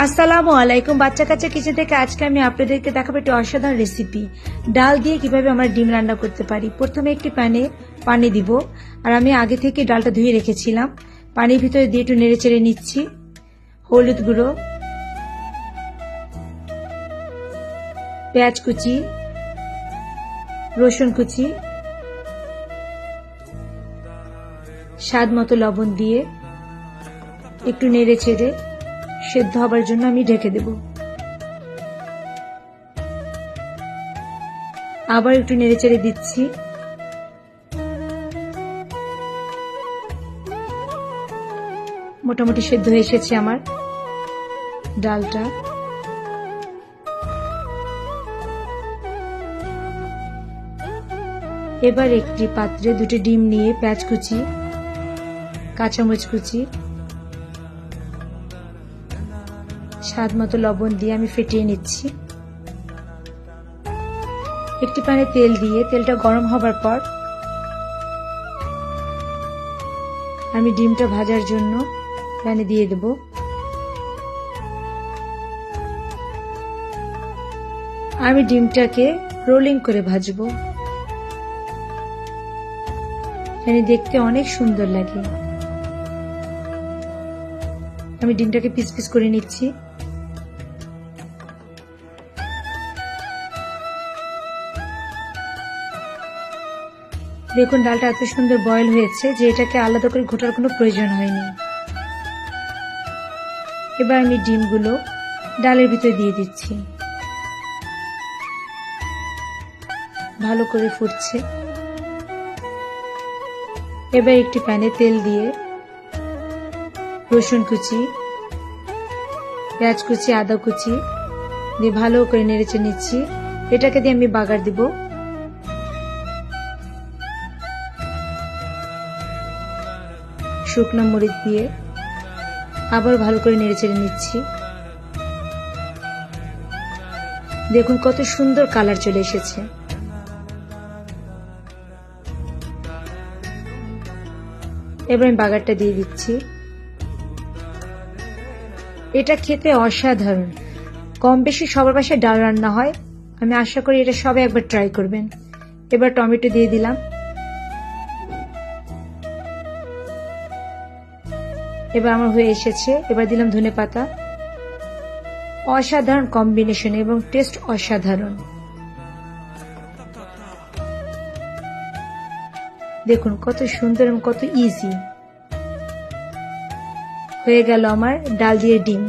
আসসালামু আলাইকুম। বাচ্চা কাচ্চা কিচেন থেকে আজকে আমি আপনাদেরকে দেখাবো একটি অসাধারণ রেসিপি, ডাল দিয়ে কিভাবে আমরা ডিম রান্না করতে পারি। প্রথমে একটি প্যানে পানি দিব, আর আমি আগে থেকে ডালটা ধুয়ে রেখেছিলাম। পানির ভিতরে দিয়ে একটু নেড়ে চেড়ে নিচ্ছি। হলুদ গুঁড়ো, পেঁয়াজ কুচি, রসুন কুচি, স্বাদ মতো লবণ দিয়ে একটু নেড়ে চেড়ে সেদ্ধ হবার জন্য আমি ঢেকে দেব। আবার একটু নেড়ে চেড়ে দিচ্ছি। মোটামুটি সেদ্ধ হয়ে এসেছে আমার ডালটা। এবার একটি পাত্রে দুটো ডিম নিয়ে পেঁয়াজ কুচি, কাঁচামরিচ কুচি, স্বাদ মতো লবণ দিয়ে আমি ফেটিয়ে নিচ্ছি। একটি প্যানে তেল দিয়ে তেলটা গরম হবার পর আমি ডিমটা ভাজার জন্য প্যানে দিয়ে দেব। আমি ডিমটাকে রোলিং করে ভাজবো, দেখতে অনেক সুন্দর লাগে। আমি ডিমটাকে পিস পিস করে নিচ্ছি। দেখুন ডালটা এত সুন্দর বয়েল হয়েছে যে এটাকে আলাদা করে ঘোটার কোনো প্রয়োজন হয়নি। এবার আমি ডিমগুলো ডালের ভিতরে দিয়ে দিচ্ছি। ভালো করে ফুটছে। এবার একটি প্যানে তেল দিয়ে রসুন কুচি, পেঁয়াজ কুচি, আদা কুচি দিয়ে ভালো করে নেড়েচে নিচ্ছি। এটাকে দিয়ে আমি বাগার দিব। শুকনো মরিচ দিয়ে আবার ভালো করে নেড়েচেড়ে নিচ্ছি। দেখুন কত সুন্দর কালার চলে এসেছে। এবার আমি বাগারটা দিয়ে দিচ্ছি। এটা খেতে অসাধারণ। কম বেশি সবার বাসায় ডাল রান্না হয়, আমি আশা করি এটা সবাই একবার ট্রাই করবেন। এবার টমেটো দিয়ে দিলাম। এবার আমার হয়ে এসেছে। এবার দিলাম ধনেপাতা। অসাধারণ কম্বিনেশন এবং টেস্ট অসাধারণ। দেখুন কত সুন্দর এবং কত ইজি হয়ে গেল আমার ডাল দিয়ে ডিম।